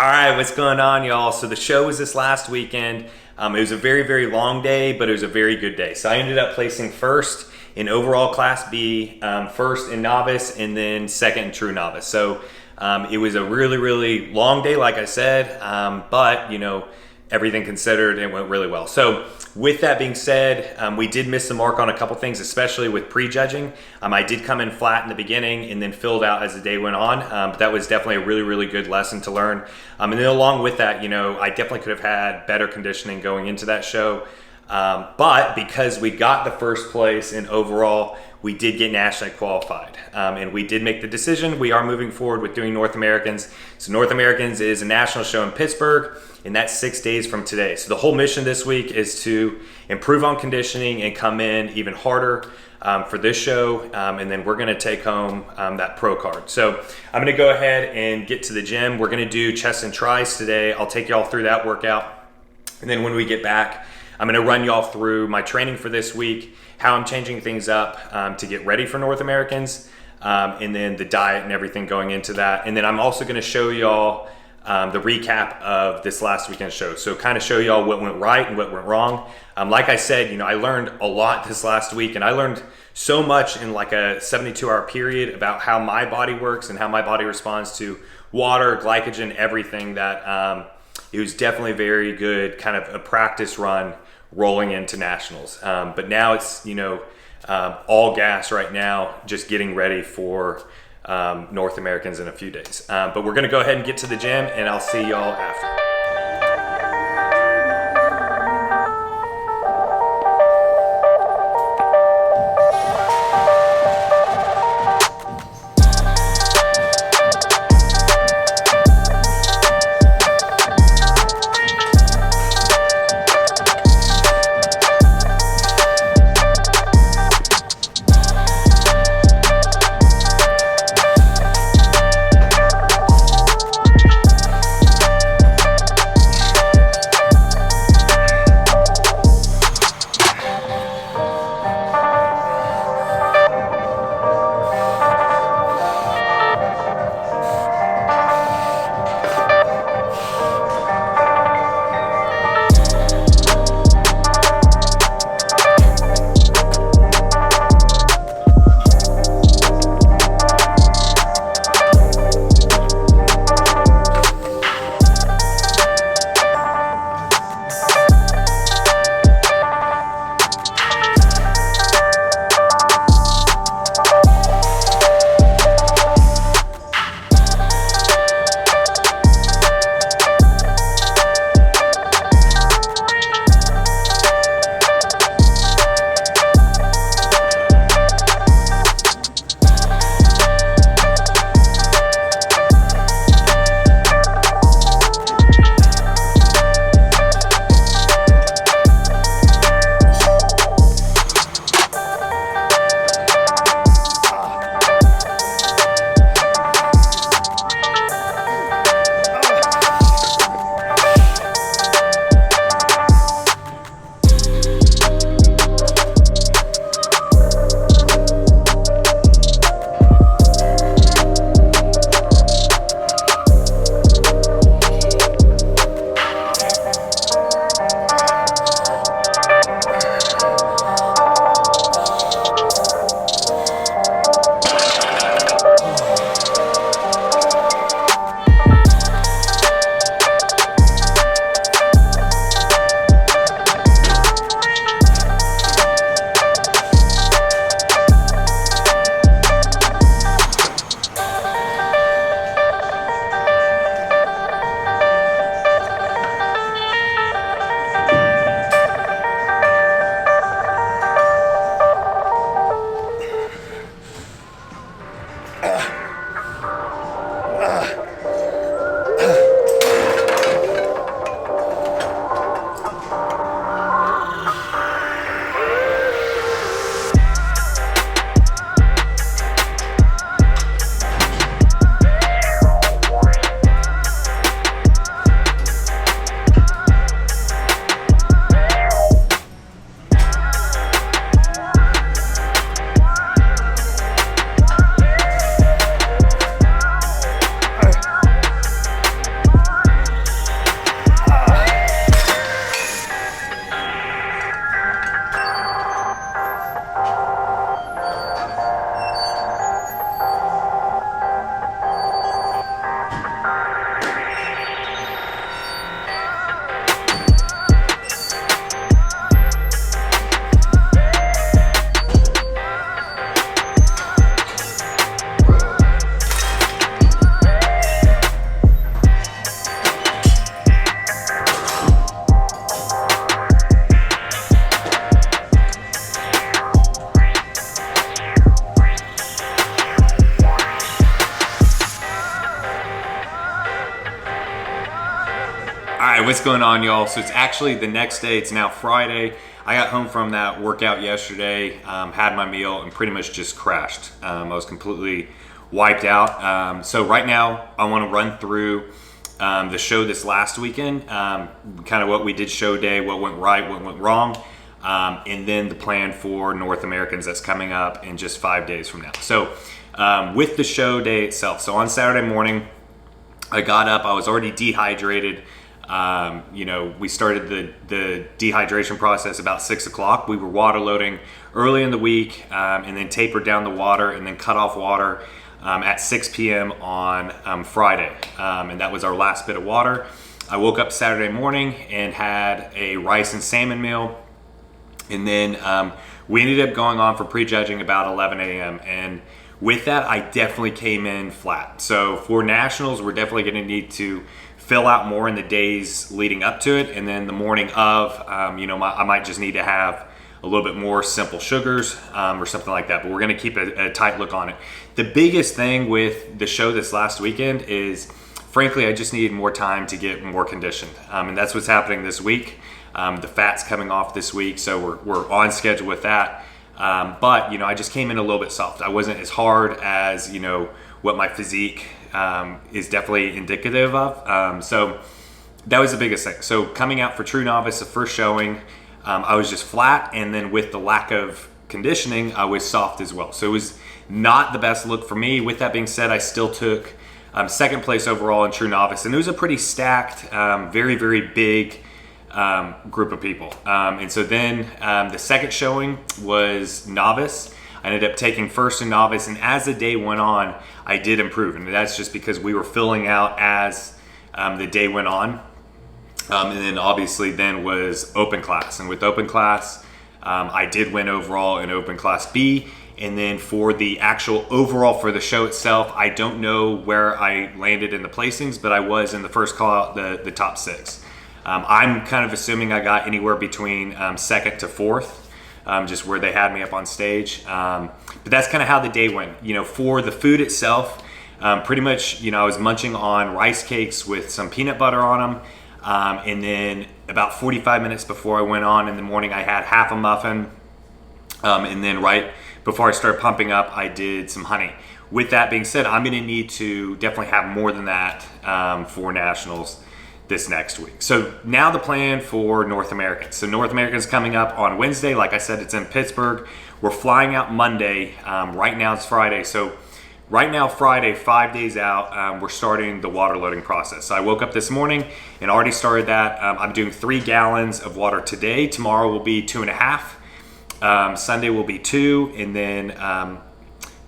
All right, what's going on, y'all? So the show was this last weekend. It was a very, very long day, but it was a very good day. So I ended up placing first in overall Class B, first in novice, and then second in true novice. So it was a really, really long day, like I said, but everything considered, it went really well. So with that being said, we did miss the mark on a couple things, especially with prejudging. I did come in flat in the beginning and then filled out as the day went on. But that was definitely a really, really good lesson to learn. And then along with that, I definitely could have had better conditioning going into that show. But because we got the first place in overall, we did get nationally qualified. And we did make the decision. We are moving forward with doing North Americans. So North Americans is a national show in Pittsburgh, and that's 6 days from today. So the whole mission this week is to improve on conditioning and come in even harder for this show. And then we're gonna take home that pro card. So I'm gonna go ahead and get to the gym. We're gonna do chest and tris today. I'll take y'all through that workout. And then when we get back, I'm gonna run y'all through my training for this week, how I'm changing things up to get ready for North Americans, and then the diet and everything going into that. And then I'm also gonna show y'all the recap of this last weekend's show. So kind of show y'all what went right and what went wrong. Like I said, I learned a lot this last week, and I learned so much in like a 72-hour period about how my body works and how my body responds to water, glycogen, everything, that it was definitely very good, kind of a practice run rolling into nationals. But now it's, all gas right now, just getting ready for North Americans in a few days. But we're gonna go ahead and get to the gym, and I'll see y'all after. what's going on, y'all? So it's actually the next day. It's now Friday. I got home from that workout yesterday, had my meal, and pretty much just crashed. I was completely wiped out. So right now, I want to run through the show this last weekend, kind of what we did show day, what went right, what went wrong, and then the plan for North Americans that's coming up in just 5 days from now. So with the show day itself, so on Saturday morning, I got up, I was already dehydrated. We started the dehydration process about 6 o'clock. We were water loading early in the week, and then tapered down the water and then cut off water at 6 p.m. on Friday. And that was our last bit of water. I woke up Saturday morning and had a rice and salmon meal. And then we ended up going on for prejudging about 11 a.m. And with that, I definitely came in flat. So for nationals, we're definitely going to need to fill out more in the days leading up to it. And then the morning of, I might just need to have a little bit more simple sugars or something like that. But we're going to keep a tight look on it. The biggest thing with the show this last weekend is, frankly, I just needed more time to get more conditioned. And that's what's happening this week. The fat's coming off this week, so we're on schedule with that. But I just came in a little bit soft. I wasn't as hard as what my physique is definitely indicative of. So that was the biggest thing. So coming out for True Novice, the first showing, I was just flat, and then with the lack of conditioning, I was soft as well. So it was not the best look for me. With that being said, I still took second place overall in True Novice, and it was a pretty stacked, very, very big group of people. And so then the second showing was Novice. I ended up taking first in Novice, and as the day went on, I did improve. And that's just because we were filling out as the day went on. And then obviously then was Open Class. And with Open Class, I did win overall in Open Class B. And then for the actual overall for the show itself, I don't know where I landed in the placings, but I was in the first call out, the top 6. I'm kind of assuming I got anywhere between second to fourth, just where they had me up on stage. But that's kind of how the day went. For the food itself, pretty much, I was munching on rice cakes with some peanut butter on them. And then about 45 minutes before I went on in the morning, I had half a muffin. And then right before I started pumping up, I did some honey. With that being said, I'm going to need to definitely have more than that for nationals this next week. So now the plan for North Americans. So North Americans coming up on Wednesday. Like I said, it's in Pittsburgh. We're flying out Monday. Right now it's Friday. So right now, Friday, 5 days out, we're starting the water loading process. So I woke up this morning and already started that. I'm doing 3 gallons of water today. Tomorrow will be 2.5. Sunday will be 2. And then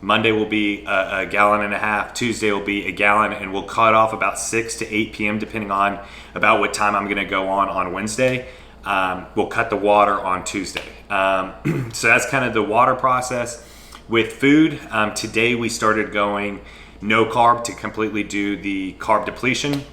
Monday will be a gallon and a half. Tuesday will be a gallon, and we'll cut off about 6 to 8 p.m. depending on about what time I'm going to go on Wednesday. We'll cut the water on Tuesday. So that's kind of the water process. With food, today we started going no carb to completely do the carb depletion.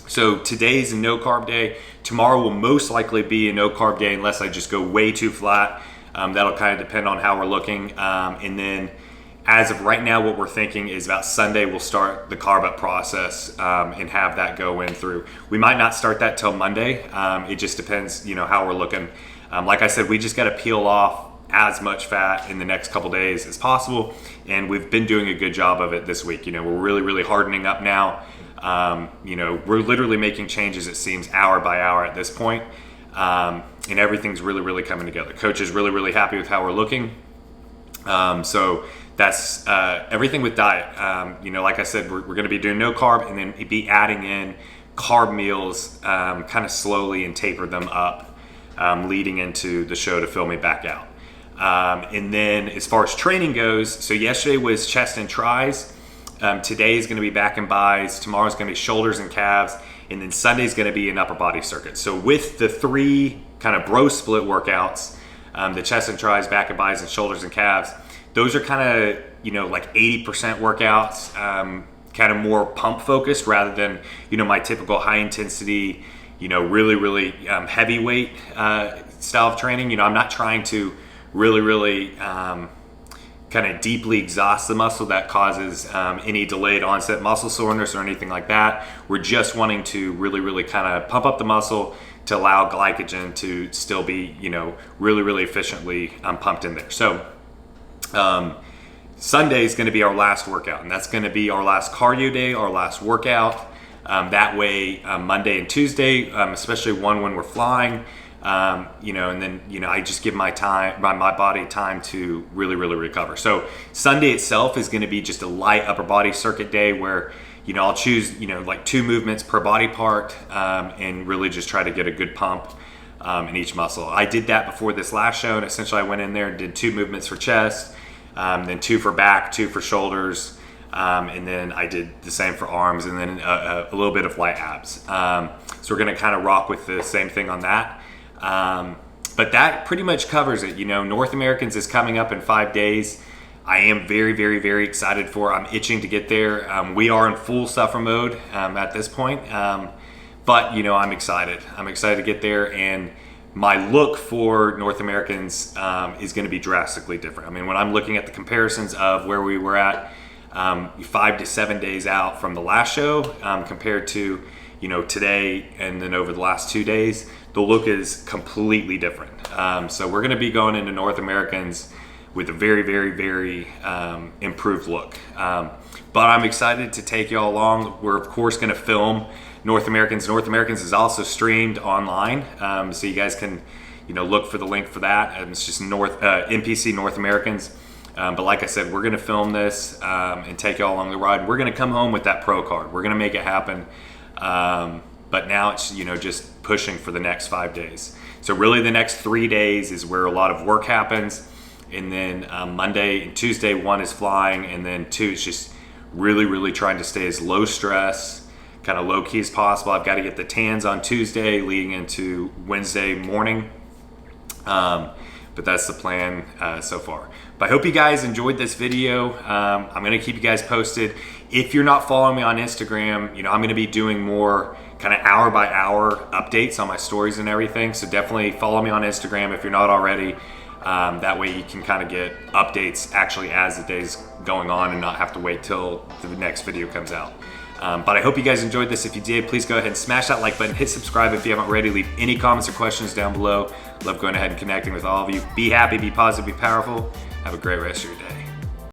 So today's a no carb day. Tomorrow will most likely be a no carb day unless I just go way too flat. That'll kind of depend on how we're looking. And then as of right now, what we're thinking is about Sunday, we'll start the carb up process and have that go in through. We might not start that till Monday. It just depends, how we're looking. Like I said, we just got to peel off as much fat in the next couple days as possible. And we've been doing a good job of it this week. We're really, really hardening up now. We're literally making changes, it seems, hour by hour at this point. And everything's really, really coming together. Coach is really, really happy with how we're looking. So that's everything with diet. Like I said, we're going to be doing no carb and then be adding in carb meals kind of slowly and taper them up leading into the show to fill me back out. And then as far as training goes, so yesterday was chest and tris. Today is going to be back and bis. Tomorrow is going to be shoulders and calves. And then Sunday is going to be an upper body circuit. So with the 3 kind of bro split workouts, the chest and tris, back and bis, and shoulders and calves, those are kind of, like 80% workouts, kind of more pump focused rather than, my typical high intensity, really, really heavyweight style of training. I'm not trying to really, really kind kind of deeply exhaust the muscle that causes any delayed onset muscle soreness or anything like that. We're just wanting to really kind of pump up the muscle to allow glycogen to still be, really efficiently pumped in there. So Sunday is going to be our last workout, and that's going to be our last cardio day, our last workout. That way, Monday and Tuesday, especially when we're flying, and then I just give my body time to really recover. So Sunday itself is going to be just a light upper body circuit day where I'll choose like 2 movements per body part, and really just try to get a good pump in each muscle. I did that before this last show, and essentially I went in there and did 2 movements for chest, then 2 for back, 2 for shoulders, and then I did the same for arms, and then a little bit of light abs. So we're going to kind of rock with the same thing on that. But that pretty much covers it. North Americans is coming up in 5 days. I am very excited for. I'm itching to get there. We are in full suffer mode at this point, but I'm excited. I'm excited to get there, and my look for North Americans is going to be drastically different. I mean, when I'm looking at the comparisons of where we were at 5 to 7 days out from the last show compared to today and then over the last 2 days, the look is completely different. So we're going to be going into North Americans with a very improved look. But I'm excited to take y'all along. We're of course going to film North Americans. North Americans is also streamed online, so you guys can look for the link for that. And it's just NPC North Americans. But like I said, we're going to film this and take y'all along the ride. We're going to come home with that pro card. We're going to make it happen. But now it's just pushing for the next 5 days. So really the next 3 days is where a lot of work happens, and then Monday and Tuesday 1 is flying, and then 2 is just really trying to stay as low stress, kind of low key as possible. I've got to get the tans on Tuesday leading into Wednesday morning, but that's the plan so far. But I hope you guys enjoyed this video. I'm going to keep you guys posted. If you're not following me on Instagram, I'm going to be doing more kind of hour by hour updates on my stories and everything. So definitely follow me on Instagram if you're not already. That way you can kind of get updates actually as the day's going on and not have to wait till the next video comes out. But I hope you guys enjoyed this. If you did, please go ahead and smash that like button, hit subscribe if you haven't already, leave any comments or questions down below. Love going ahead and connecting with all of you. Be happy, be positive, be powerful. Have a great rest of your day.